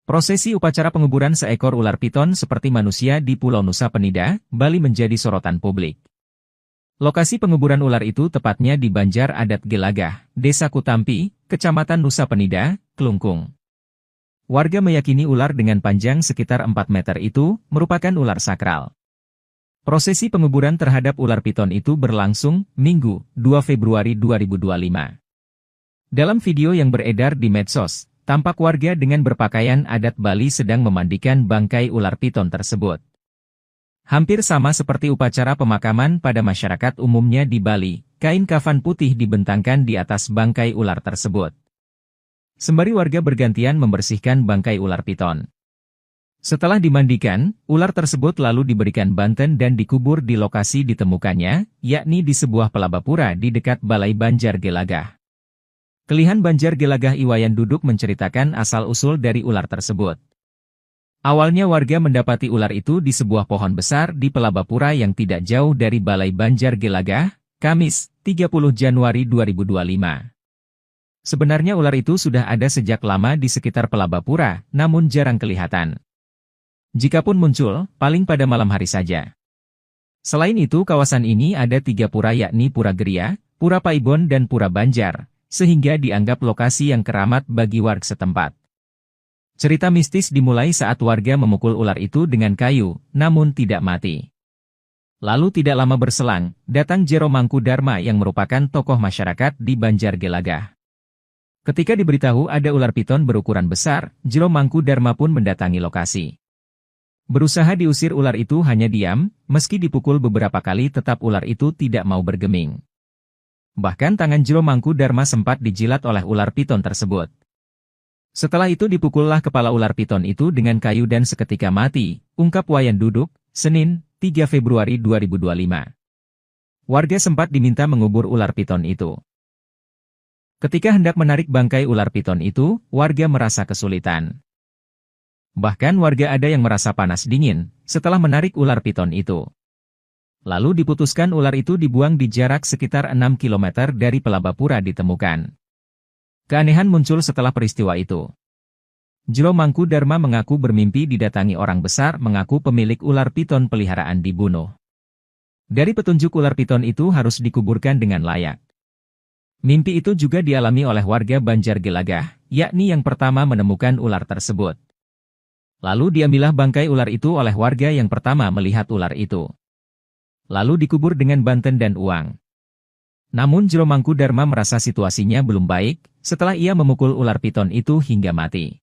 Prosesi upacara penguburan seekor ular piton seperti manusia di Pulau Nusa Penida, Bali menjadi sorotan publik. Lokasi penguburan ular itu tepatnya di Banjar Adat Gelagah, Desa Kutampi, Kecamatan Nusa Penida, Kelungkung. Warga meyakini ular dengan panjang sekitar 4 meter itu merupakan ular sakral. Prosesi penguburan terhadap ular piton itu berlangsung Minggu, 2 Februari 2025. Dalam video yang beredar di medsos, tampak warga dengan berpakaian adat Bali sedang memandikan bangkai ular piton tersebut. Hampir sama seperti upacara pemakaman pada masyarakat umumnya di Bali, kain kafan putih dibentangkan di atas bangkai ular tersebut. Sembari warga bergantian membersihkan bangkai ular piton. Setelah dimandikan, ular tersebut lalu diberikan banten dan dikubur di lokasi ditemukannya, yakni di sebuah pelabapura di dekat Balai Banjar Gelagah. Kelihan Banjar Gelagah Iwayan Duduk menceritakan asal-usul dari ular tersebut. Awalnya warga mendapati ular itu di sebuah pohon besar di pelabapura yang tidak jauh dari Balai Banjar Gelagah, Kamis, 30 Januari 2025. Sebenarnya ular itu sudah ada sejak lama di sekitar pelabapura, namun jarang kelihatan. Jikapun muncul, paling pada malam hari saja. Selain itu kawasan ini ada 3 pura yakni Pura Geria, Pura Paibon dan Pura Banjar, sehingga dianggap lokasi yang keramat bagi warga setempat. Cerita mistis dimulai saat warga memukul ular itu dengan kayu, namun tidak mati. Lalu tidak lama berselang, datang Jero Mangkudarma yang merupakan tokoh masyarakat di Banjar Gelagah. Ketika diberitahu ada ular piton berukuran besar, Jero Mangkudarma pun mendatangi lokasi. Berusaha diusir ular itu hanya diam, meski dipukul beberapa kali tetap ular itu tidak mau bergeming. Bahkan tangan Jero Mangkudarma sempat dijilat oleh ular piton tersebut. Setelah itu dipukullah kepala ular piton itu dengan kayu dan seketika mati, ungkap Wayan Duduk, Senin, 3 Februari 2025. Warga sempat diminta mengubur ular piton itu. Ketika hendak menarik bangkai ular piton itu, warga merasa kesulitan. Bahkan warga ada yang merasa panas dingin setelah menarik ular piton itu. Lalu diputuskan ular itu dibuang di jarak sekitar 6 km dari pelabapura ditemukan. Keanehan muncul setelah peristiwa itu. Jero Mangkudarma mengaku bermimpi didatangi orang besar mengaku pemilik ular piton peliharaan dibunuh. Dari petunjuk ular piton itu harus dikuburkan dengan layak. Mimpi itu juga dialami oleh warga Banjar Gelagah, yakni yang pertama menemukan ular tersebut. Lalu diambillah bangkai ular itu oleh warga yang pertama melihat ular itu. Lalu dikubur dengan banten dan uang. Namun Jero Mangkudarma merasa situasinya belum baik, setelah ia memukul ular piton itu hingga mati.